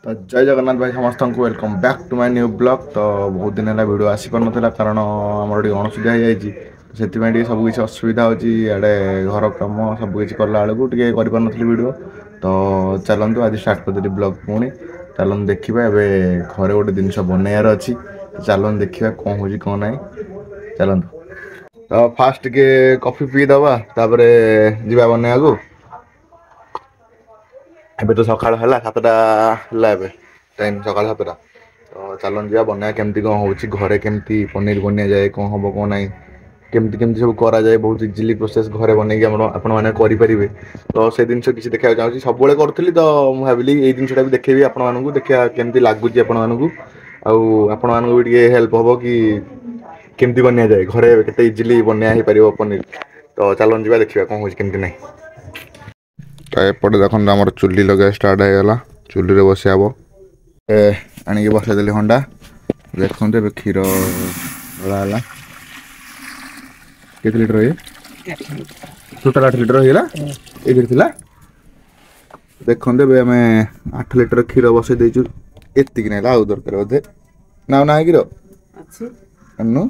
तो जय जगन्नाथ भाई समस्त को welcome back to my new blog. तो बहुत दिन है वीडियो आसी पार ना कारण आमर टे अणुसुधा हो जाती सब किसी असुविधा होड़े घर कम सब किसी कला बेलू टे कर वीडियो। तो चलतु आज स्टार्ट करदेली ब्लॉग पुणी चलते देखा एवं घरे गोटे जिन बनैयार अच्छी चलते देखा कौन हो कौन ना चलतु। तो फास्ट के कॉफी पीदबा जा बनैया को एबे तो सकाळ है 7टा है टाइम सकाळ 7टा। तो चलन जा बनया केमती कौन हो घरे केमती पनीर बनिया जाए कौन हम कौन ना केमती केमती सब करा जाए बहुत इजिली प्रोसेस घरे बन करेंगे। तो से जिन किसी देखा चाहिए सब करी तो मुझे भाविली ये जिनटा भी देखेबी आपको देखा केमती लगुच आपण भी हेल्प हम कि केमती बनिया जाए घरे केते इजिली बनया हो पार पनीर। तो चलन जा देखा कौन हो केमती नहीं। तो एपटे देखो आम चुली लगे स्टार्ट होगा चुली रे बस आनिक बसईदेली हंडा देखते ए क्षीर गला के लिटर ये टोटाल 8 लिटर होगा ये देखते आम 8 लिटर क्षीर बसई देचु एति ना आउ दरकार बोधे ना ना क्षीर आनु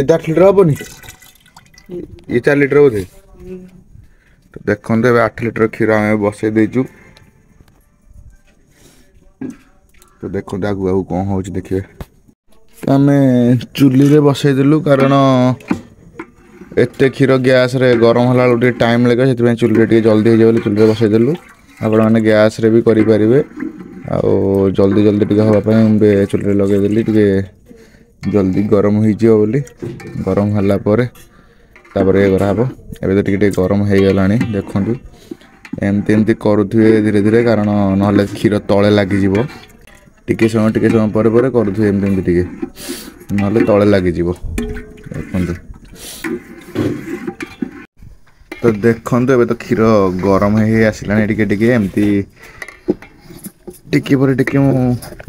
8 लिटर हेनी ये 4 लिटर बोधे। तो देखते 8 लिटर क्षीर आम बसई देचु। तो देखते आगु आगु कौन हो देखिए। आम चुली रे बसईदेलु कारण एत क्षीर गैस रे गरम है टाइम लगे से चुली टे जल्दी हो चुली रे बसईदेलु। आपण मैंने गैस रे भी करें आउ जल्दी जल्दी टे हाँपाई चुली लगेदेली टे जल्दी गरम हो गरम है ये कराब ए टे गरम हो गला देखु एमती एमती करुवे धीरे धीरे कारण ना क्षीर तले लगिज टिके समय पर करुवे एमती टे ना तले लगिज देखु। तो देखु ए तो क्षीर गरम हो आसला टे एमती टिके पर टिके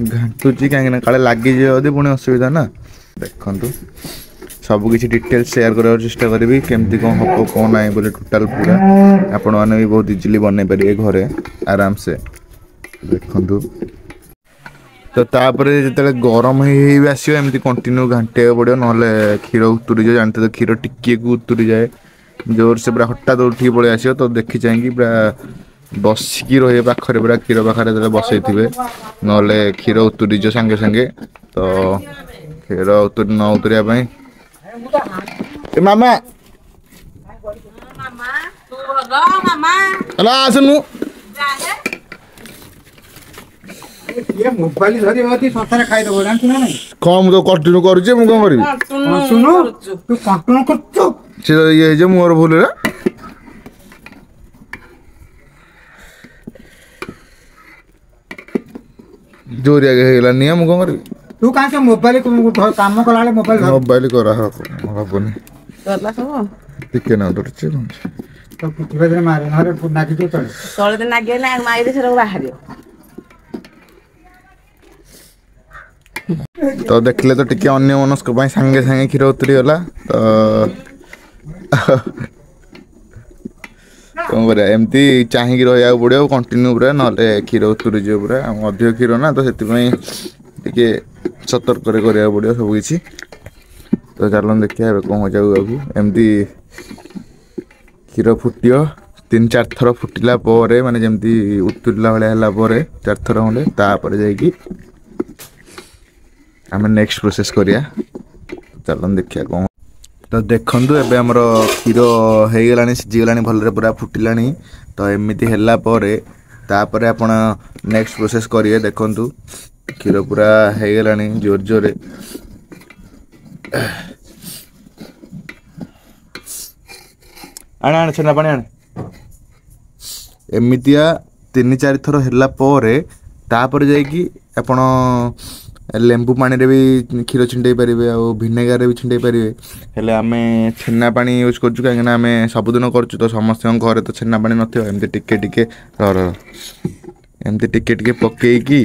घाटुची कहीं काले लगिज पुणी असुविधा ना। देखु सबकि डिटेल शेयर कर चेष्टा करी केमती कौन हम कौन ना बोले टोटाल पूरा आपण मैंने भी बहुत इजिली बनई पारे घरे आराम से देखु। तो जो गरम आसमती कंटिन्यू घाटे पड़ो ना क्षीर उतुरी जाए जानते तो क्षीर टिके को उतुरी जाए जोर से पूरा हठात उठी पड़े आस। तो देखी चाहिए पूरा बसिकी रही पाखे पूरा क्षीर पाखे बसई थे ना क्षीर उतुरीज सांगे सांगे। तो क्षीर उतुरी न उतरिया मामा हला आसनु मोबाइल धरी होती संसार खाई दबो जान सुना नहीं कम तो कंटिन्यू करू मु कौन करी सुनो तू कंटिन्यू करछु से ये जे मोर भूल रे जोरी आगे हेला निया मु कौन करी तू कहां से मोबाइल काम कला वाले मोबाइल करा हबनी करला सब टिके ना डरचे तो पुतरे दे मारे नरे नागी तो तळे दे नागे ना माइरे से बाहरियो। तो देखले तो टिके अन्य मनस्क सांगे सांगे क्षीर उतरी गला। तो कौन करा एमती चाहिए रहा पड़ो कंटिन्यू पूरा ना क्षीर उतरी जाए पूरा अधिक क्षीर ना तो से सतर्क करा पड़ो सब किसी। तो चलन देखिए कौन हो जाऊ एमती क्षीर फुटियो 3-4 थर फुटिला माने जमती उतरला भाई 4 थर खंडे तापर जाकि आम नेक्स्ट प्रोसेस करिया। चलन देखिया कौन। तो देखु एबे हमर क्षीर हो गलानी सिझीगलानी भलरे पूरा फुटिलानी। तो एमती है तापर आपण नेक्स्ट प्रोसेस करिए। देखु क्षीर पूरा हो गलानी जोर जोर आने आने छेना पानी आने एमतिया 3-4 थर है तापर जाकि आपण लेंबू पानी रे भी क्षीर छिंडे पारे आ भिनेगार भी छिंडे पारे। हेले आम छेना पानी यूज करछु कहीं आम सबुदिन करछु तो समस्त घरे तो छेना पानी नथियो एमती टिके टिके एमती टिके टिके पकेकी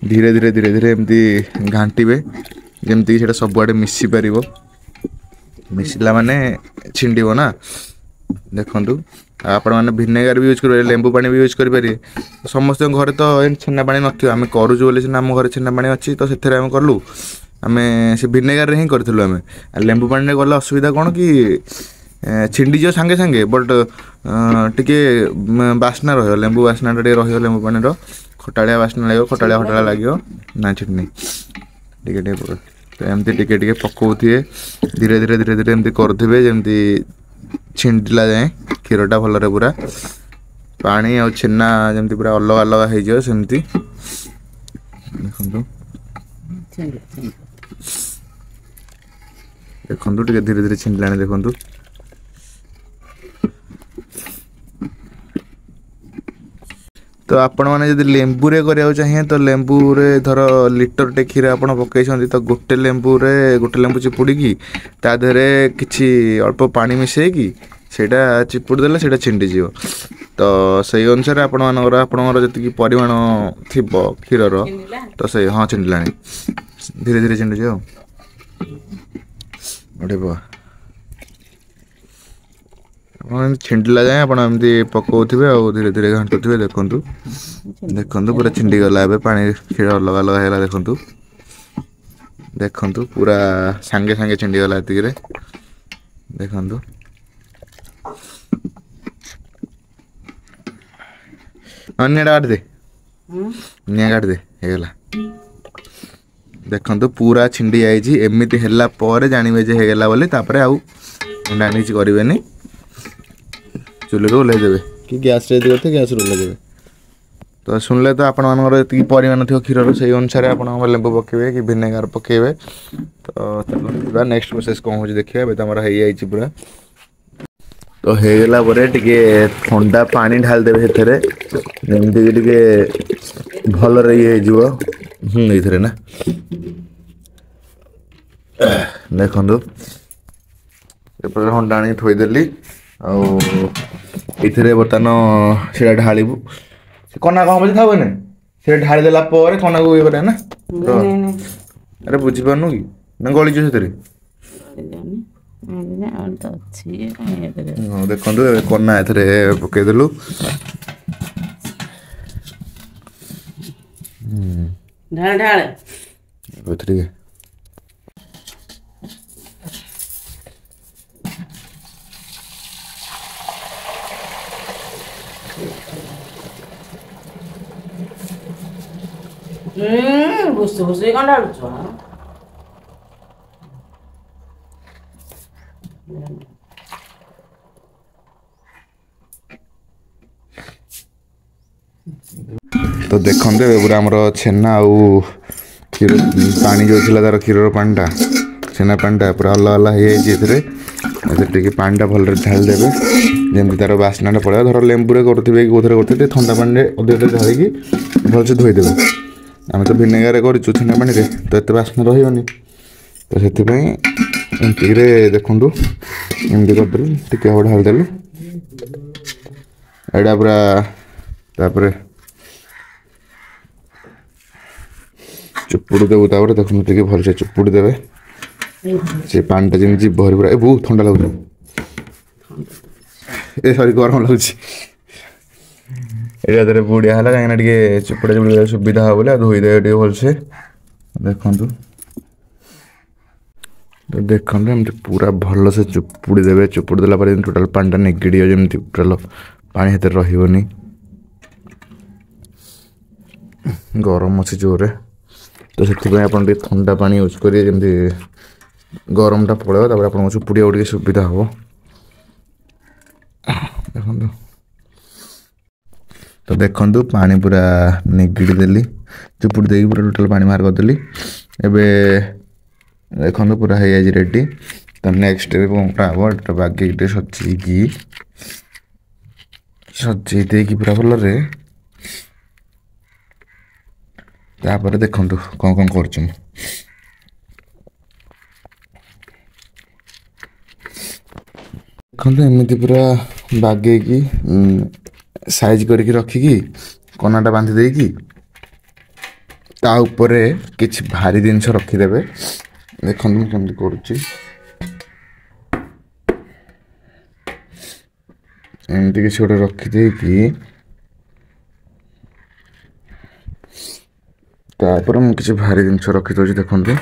धीरे धीरे धीरे धीरे एमती घांटीबे जमती सेटा सब आड़े मिसी पारिबो मिसिला माने छिंडिबो ना। ଦେଖନ୍ତୁ ଆପଣମାନେ ଭିନେଗାର ବି ୟୁଜ୍ କରିପାରିବେ, ଲେମ୍ବୁ ପାଣି ବି ୟୁଜ୍ କରିପାରିବେ। ସମସ୍ତଙ୍କ ଘରେ ତ ଛେନା ପାଣି ନଥିବ, ଆମେ କରୁଛୁ ବୋଲି ସିନା ଆମ ଘରେ ଛେନା ପାଣି ଅଛି ତ ସେଥିରେ ଆମେ କଲୁ। ଆମେ ସେ ଭିନେଗାରରେ ହିଁ କରିଥିଲୁ ଆମେ। ଆଉ ଲେମ୍ବୁ ପାଣିରେ ଗଲେ ଅସୁବିଧା କ'ଣ କି ଛିଣ୍ଡିଯିବ ସାଙ୍ଗେ ସାଙ୍ଗେ, ବଟ୍ ଟିକେ ବାସ୍ନା ରହିବ, ଲେମ୍ବୁ ବାସ୍ନାଟା ଟିକେ ରହିବ ଲେମ୍ବୁ ପାଣିର, ଖଟାଳିଆ ବାସ୍ନା ଲାଗିବ, ଖଟାଳିଆ ଲାଗିବ। ନା ଛିଣ୍ଡିନି ଟିକେ ଟିକେ ତ ଏମିତି ଟିକେ ଟିକେ ପକଉଥିବେ, ଧୀରେ ଧୀରେ ଏମିତି କରୁଥିବେ ଯେମିତି ଛିଣ୍ଡିଲା ଯାଏଁ କ୍ଷୀରଟା ଭଲରେ ପୁରା ପାଣି ଆଉ ଛେନା ଯେମିତି ପୁରା ଅଲଗା ଅଲଗା ହେଇଯିବ ସେମିତି। ଦେଖନ୍ତୁ ଦେଖନ୍ତୁ ଟିକେ ଧୀରେ ଧୀରେ ଛିଣ୍ଡିଲାଣି ଦେଖନ୍ତୁ। ତ ଆପଣମାନେ ଯଦି ଲେମ୍ବୁରେ କରିବାକୁ ଚାହିଁବେ ତ ଲେମ୍ବୁରେ ଧର ଲିଟରଟେ କ୍ଷୀର ଆପଣ ପକାଇଛନ୍ତି ତ ଗୋଟେ ଲେମ୍ବୁ ଚିପୁଡ଼ିକି ତା ଦେହରେ କିଛି ଅଳ୍ପ ପାଣି ମିଶାଇକି ସେଇଟା ଚିପୁଡ଼ି ଦେଲେ ସେଇଟା ଛିଣ୍ଡିଯିବ। ତ ସେଇ ଅନୁସାରେ ଆପଣଙ୍କର ଯେତିକି ପରିମାଣ ଥିବ କ୍ଷୀରର ତ ସେଇ ହଁ ଛିଣ୍ଡିଲାଣି, ଧୀରେ ଧୀରେ ଛିଣ୍ଡିଯିବ ଆଉ ଉଠିବ। ଆପଣ ଏମିତି ଛିଣ୍ଡିଲା ଯାଏଁ ଆପଣ ଏମିତି ପକଉଥିବେ ଆଉ ଧୀରେ ଧୀରେ ଘାଣ୍ଟୁଥିବେ। ଦେଖନ୍ତୁ ପୁରା ଛିଣ୍ଡିଗଲା, ଏବେ ପାଣି କ୍ଷୀର ଅଲଗା ଅଲଗା ହେଇଗଲା। ଦେଖନ୍ତୁ ପୁରା ସାଙ୍ଗେ ସାଙ୍ଗେ ଛିଣ୍ଡିଗଲା ଏତିକିରେ। ଦେଖନ୍ତୁ ନିଆଁ କାଟିଦେ ହେଇଗଲା। ଦେଖନ୍ତୁ ପୁରା ଛିଣ୍ଡି ଯାଇଛି, ଏମିତି ହେଲା ପରେ ଜାଣିବେ ଯେ ହେଇଗଲା ବୋଲି। ତାପରେ ଆଉ କିଛି କରିବେନି, ଚୁଲିରୁ ଓହ୍ଲାଇ ଦେବେ କି ଗ୍ୟାସ୍ରେ ଯଦି କରିଥିବେ ଗ୍ୟାସ୍ରୁ ଓହ୍ଲାଇ ଦେବେ। ତ ଶୁଣିଲେ ତ ଆପଣମାନଙ୍କର ଯେତିକି ପରିମାଣ ଥିବ କ୍ଷୀରର ସେଇ ଅନୁସାରେ ଆପଣଙ୍କ ଲେମ୍ବୁ ପକାଇବେ କି ଭିନେଗାର ପକାଇବେ। ତ ଚାଲନ୍ତୁ ନେକ୍ସଟ ପ୍ରୋସେସ୍ କ'ଣ ହେଉଛି ଦେଖିବା। ଏବେ ତ ଆମର ହେଇଯାଇଛି ପୁରା। ତ ହେଇଗଲା ପରେ ଟିକେ ଥଣ୍ଡା ପାଣି ଢାଳି ଦେବେ ସେଥିରେ, ଯେମିତିକି ଟିକେ ଭଲରେ ଇଏ ହେଇଯିବ। ଏଇଥିରେ ନା ଦେଖନ୍ତୁ ଏପଟେ ହଣ୍ଡା ଆଣିକି ଥୋଇଦେଲି, ଆଉ ଏଇଥିରେ ବର୍ତ୍ତମାନ ସେଇଟା ଢାଳିବୁ। କନା କ'ଣ ହବ ଥାଉନି, ସେଇଟା ଢାଳି ଦେଲା ପରେ କନାକୁ ଇଏ କରିବା ନା। ଆରେ ବୁଝିପାରୁନୁ କି ନା ଗଳିଯିବ ସେଥିରେ। ହଁ ଦେଖନ୍ତୁ କନା ଏଥିରେ ପକେଇଦେଲୁ। ଟିକେ ଭୁସି କ'ଣ ଢାଳୁଛ? ତ ଦେଖନ୍ତୁ ଏବେ ପୁରା ଆମର ଛେନା ଆଉ କ୍ଷୀର ପାଣି ଯେଉଁ ଥିଲା ତାର କ୍ଷୀରର ପାଣିଟା, ଛେନା ପାଣିଟା ପୁରା ଅଲଗା ହେଇଯାଇଛି। ଏଥିରେ ଟିକେ ପାଣିଟା ଭଲରେ ଢାଳି ଦେବେ ଯେମିତି ତାର ବାସ୍ନାଟା ପଳେଇବ। ଧର ଲେମ୍ବୁରେ କରୁଥିବେ କି କେଉଁଥିରେ କରୁଥିବେ ଟିକେ ଥଣ୍ଡା ପାଣିରେ ଅଧିକ ଢାଳିକି ଭଲସେ ଧୋଇଦେବେ। ଆମେ ତ ଭିନେଗାରରେ କରିଛୁ ଛେନା ପାଣିରେ ତ ଏତେ ବାସ୍ନା ରହିବନି। ତ ସେଥିପାଇଁ ଏମିତିରେ ଦେଖନ୍ତୁ ଏମିତି କରିଦେଲୁ, ଟିକେ ହବ ଢାଳିଦେଲୁ ଏଇଟା ପୁରା। ତାପରେ ଚୁପୁଡ଼ି ଦେବୁ, ତାପରେ ଦେଖନ୍ତୁ ଟିକେ ଭଲସେ ଚୁପୁଡ଼ି ଦେବେ, ସେ ପାଣିଟା ଯେମିତି ଯିବ ପୁରା। ଏ ବହୁତ ଥଣ୍ଡା ଲାଗୁଛି, ଗରମ ଲାଗୁଛି। ଏଇଟା ଦେହରେ ବୁଡ଼ିଆ ହେଲା କାହିଁକିନା ଟିକେ ଚୁପୁଡ଼ା ଚୁପୁଡ଼ି ସୁବିଧା ହେବ ବୋଲି। ଆଉ ଧୋଇଦେବେ ଟିକେ ଭଲସେ। ଦେଖନ୍ତୁ ଏମିତି ପୁରା ଭଲସେ ଚୁପୁଡ଼ି ଦେବେ। ଚୁପୁଡ଼ି ଦେଲା ପରେ ଯେମିତି ଟୋଟାଲ୍ ପାଣିଟା ନିଗିଡ଼ିବ, ଯେମିତି ଟୋଟାଲ୍ ପାଣି ସେଥିରେ ରହିବନି। ଗରମ ଅଛି ଜୋରରେ, ତ ସେଥିପାଇଁ ଆପଣ ଟିକେ ଥଣ୍ଡା ପାଣି ୟୁଜ୍ କରିବେ, ଯେମିତି ଗରମଟା ପଳେଇବ। ତାପରେ ଆପଣଙ୍କୁ ଚୁପୁଡ଼ିବାକୁ ଟିକେ ସୁବିଧା ହେବ। ଦେଖନ୍ତୁ ତ ଦେଖନ୍ତୁ ପାଣି ପୁରା ନିଗିଡ଼ି ଦେଲି, ଚୁପୁଡ଼ି ଦେଇକି ପୁରା ଟୋଟାଲ୍ ପାଣି ବାହାର କରିଦେଲି। ଏବେ ଦେଖନ୍ତୁ ପୁରା ହେଇଯାଇଛି ରେଡ଼ି। ତ ନେକ୍ସଟ ଏବେ କ'ଣ ହେବ, ଏଟା ବାଗେଇକି ଟିକେ ସଜେଇ ଦେଇକି ପୁରା ଭଲରେ। ତାପରେ ଦେଖନ୍ତୁ କ'ଣ କରୁଛୁ। ଦେଖନ୍ତୁ ଏମିତି ପୁରା ବାଗେଇକି ସାଇଜ୍ କରିକି ରଖିକି କନାଟା ବାନ୍ଧି ଦେଇକି ତା ଉପରେ କିଛି ଭାରି ଜିନିଷ ରଖିଦେବେ। ଦେଖନ୍ତୁ ମୁଁ କେମିତି କରୁଛି। ଏମିତି କିଛି ଗୋଟେ ରଖିଦେଇକି ତାପରେ ମୁଁ କିଛି ଭାରି ଜିନିଷ ରଖିଦେଉଛି ଦେଖନ୍ତୁ।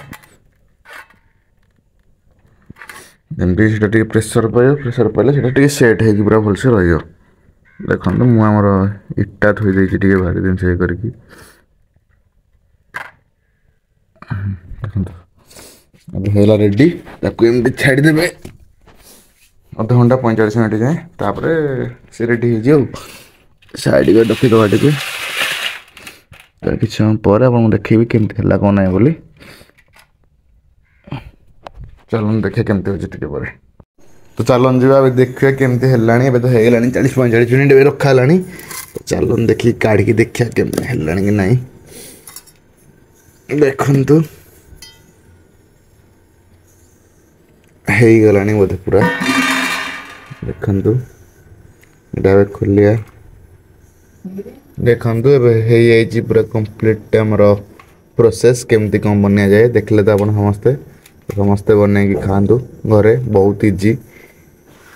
ଯେମିତି ସେଟା ଟିକେ ପ୍ରେସର ପାଇବ, ପ୍ରେସର ପାଇଲେ ସେଟା ଟିକେ ସେଟ୍ ହେଇକି ପୁରା ଭଲସେ ରହିବ। ଦେଖନ୍ତୁ ମୁଁ ଆମର ଇଟା ଥୋଇ ଦେଇଛି ଟିକେ ଭାରି ଜିନିଷ ଇଏ କରିକି। ଦେଖନ୍ତୁ ଏବେ ହେଇଗଲା ରେଡ଼ି। ତାକୁ ଏମିତି ଛାଡ଼ିଦେବେ ଅଧଘଣ୍ଟା 45 ମିନିଟ୍ ଯାଏଁ, ତାପରେ ସେ ରେଡ଼ି ହେଇଯିବ ଆଉ। ସାଇଡ଼୍ରେ ରଖିଦେବା ଟିକେ। କିଛି ସମୟ ପରେ ଆପଣଙ୍କୁ ଦେଖେଇବି କେମିତି ହେଲା କ'ଣ ନାହିଁ ବୋଲି। ଚାଲନ୍ତୁ ଦେଖିବା କେମିତି ହେଉଛି ଟିକେ ପରେ। ତ ଚାଲନ୍ତୁ ଯିବା ଏବେ ଦେଖିବା କେମିତି ହେଲାଣି। ଏବେ ତ ହେଇଗଲାଣି 40-45 ମିନିଟ୍ ଏବେ ରଖା ହେଲାଣି। ତ ଚାଲନ୍ତୁ ଦେଖିକି କାଢ଼ିକି ଦେଖିବା କେମିତି ହେଲାଣି କି ନାହିଁ। ଦେଖନ୍ତୁ ହେଇଗଲାଣି ବୋଧେ ପୁରା। ଦେଖନ୍ତୁ ଏଇଟା ଏବେ ଖୋଲିବା। ଦେଖନ୍ତୁ ଏବେ ହେଇଯାଇଛି ପୁରା କମ୍ପ୍ଲିଟ୍ ଆମର ପ୍ରୋସେସ୍। କେମିତି କ'ଣ ବନିଆଯାଏ ଦେଖିଲେ ତ ଆପଣ ସମସ୍ତେ ବନେଇକି ଖାଆନ୍ତୁ ଘରେ। ବହୁତ ଇଜି।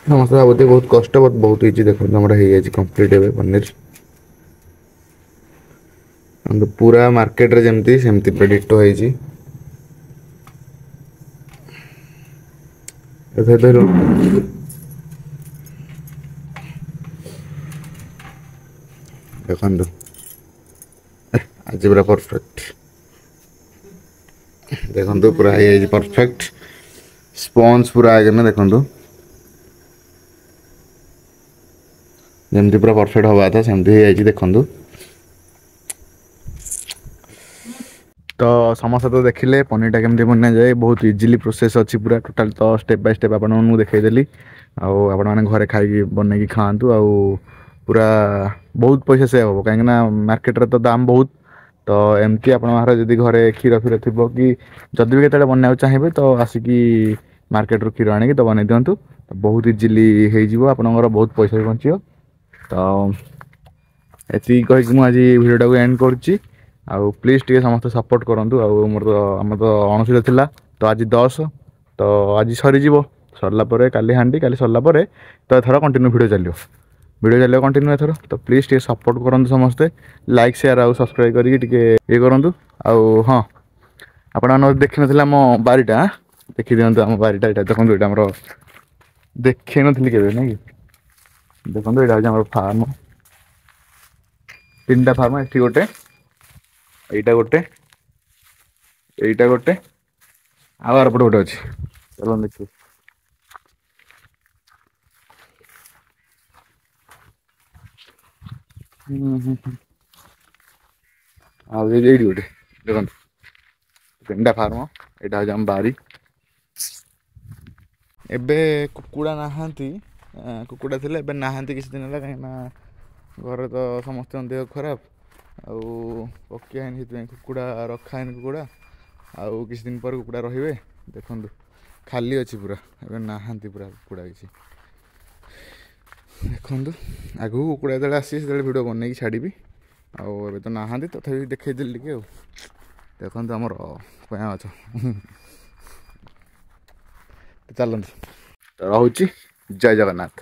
ସମସ୍ତେ ଭାବୁଥିବେ ବହୁତ କଷ୍ଟ, ବଟ୍ ବହୁତ ଇଜି। ଦେଖନ୍ତୁ ଆମର ହେଇଯାଇଛି କମ୍ପ୍ଲିଟ୍ ଏବେ ପନିର। ପୁରା ମାର୍କେଟରେ ଯେମିତି ସେମିତି ପୁରା ଡିଟୋ ହେଇଛି। ଦେଖନ୍ତୁ ଆଜି ପୁରା ପରଫେକ୍ଟ। ଦେଖନ୍ତୁ ପୁରା ହେଇଯାଇଛି ପରଫେକ୍ଟ। ସ୍ପଞ୍ଜ ପୁରା ହେଇଗଲା ଦେଖନ୍ତୁ। ଯେମିତି ପୁରା ପରଫେକ୍ଟ ହେବା କଥା ସେମିତି ହେଇଯାଇଛି ଦେଖନ୍ତୁ। ତ ସମସ୍ତେ ତ ଦେଖିଲେ ପନିରଟା କେମିତି ବନାଯାଏ। ବହୁତ ଇଜିଲି ପ୍ରୋସେସ୍ ଅଛି ପୁରା ଟୋଟାଲ୍। ତ ଷ୍ଟେପ୍ ବାଇ ଷ୍ଟେପ୍ ଆପଣମାନଙ୍କୁ ଦେଖେଇଦେଲି। ଆଉ ଆପଣମାନେ ଘରେ ଖାଇକି ବନେଇକି ଖାଆନ୍ତୁ। ଆଉ ପୁରା ବହୁତ ପଇସା ସେଭ୍ ହେବ, କାହିଁକିନା ମାର୍କେଟରେ ତ ଦାମ୍ ବହୁତ। ତ ଏମିତି ଆପଣଙ୍କ ପାଖରେ ଯଦି ଘରେ କ୍ଷୀର ଥିବ, କି ଯଦି ବି କେତେବେଳେ ବନାଇବାକୁ ଚାହିଁବେ ତ ଆସିକି ମାର୍କେଟରୁ କ୍ଷୀର ଆଣିକି ତ ବନେଇ ଦିଅନ୍ତୁ। ବହୁତ ଇଜିଲି ହେଇଯିବ, ଆପଣଙ୍କର ବହୁତ ପଇସା ବି ବଞ୍ଚିବ। ତ ଏତିକି କହିକି ମୁଁ ଆଜି ଭିଡ଼ିଓଟାକୁ ଏଣ୍ଡ କରୁଛି। ଆଉ ପ୍ଲିଜ୍ ଟିକେ ସମସ୍ତେ ସପୋର୍ଟ କରନ୍ତୁ। ଆଉ ଆମର ତ 29 ଥିଲା, ତ ଆଜି 10। ତ ଆଜି ସରିଯିବ। ସରିଲା ପରେ କାଲି ହାଣ୍ଡି, କାଲି ସରିଲା ପରେ ତ ଏଥର କଣ୍ଟିନ୍ୟୁ ଭିଡ଼ିଓ ଚାଲିବ କଣ୍ଟିନ୍ୟୁ ଏଥର। ତ ପ୍ଲିଜ୍ ଟିକେ ସପୋର୍ଟ କରନ୍ତୁ ସମସ୍ତେ। ଲାଇକ୍, ସେୟାର ଆଉ ସବସ୍କ୍ରାଇବ୍ କରିକି ଟିକେ ଇଏ କରନ୍ତୁ। ଆଉ ହଁ, ଆପଣମାନେ ଦେଖିନଥିଲେ ଆମ ବାରିଟା, ଦେଖିଦିଅନ୍ତୁ ଆମ ବାରିଟା। ଏଇଟା ଦେଖନ୍ତୁ, ଏଇଟା ଆମର ଦେଖେଇ ନଥିଲି କେବେ, ନାଇଁ କି? ଦେଖନ୍ତୁ ଏଇଟା ହେଉଛି ଆମର ଫାର୍ମ। 3ଟା ଫାର୍ମ। ଏଠି ଗୋଟେ, ଏଇଟା ଗୋଟେ, ଏଇଟା ଗୋଟେ, ଆଉ ଆରପଟେ ଗୋଟେ ଅଛି। ଚାଲନ୍ତୁ ଦେଖିବେ। ଆଉ ଏଇଠି ଗୋଟେ ଦେଖନ୍ତୁ। 3ଟା ଫାର୍ମ। ଏଇଟା ହେଉଛି ଆମ ବାରି। ଏବେ କୁକୁଡ଼ା ନାହାନ୍ତି। କୁକୁଡ଼ା ଥିଲେ, ଏବେ ନାହାନ୍ତି କିଛି ଦିନ ହେଲା। କାହିଁକିନା ଘରେ ତ ସମସ୍ତଙ୍କ ଦେହ ଖରାପ। ଆଉ ପକିଆ ହେଇନି, ସେଥିପାଇଁ କୁକୁଡ଼ା ରଖା ହେଇନି କୁକୁଡ଼ା। ଆଉ କିଛି ଦିନ ପରେ କୁକୁଡ଼ା ରହିବେ। ଦେଖନ୍ତୁ ଖାଲି ଅଛି ପୁରା, ଏବେ ନାହାନ୍ତି ପୁରା କୁକୁଡ଼ା କିଛି। ଦେଖନ୍ତୁ ଆଗକୁ କୁକୁଡ଼ା ଯେତେବେଳେ ଆସିବେ ସେତେବେଳେ ଭିଡ଼ିଓ ବନେଇକି ଛାଡ଼ିବି। ଆଉ ଏବେ ତ ନାହାନ୍ତି, ତଥାପି ଦେଖେଇଦେଲି ଟିକେ ଆଉ। ଦେଖନ୍ତୁ ଆମର କଇଁଆ ଗଛ। ଚାଲନ୍ତୁ, ରହୁଛି। ଜୟ ଜଗନ୍ନାଥ।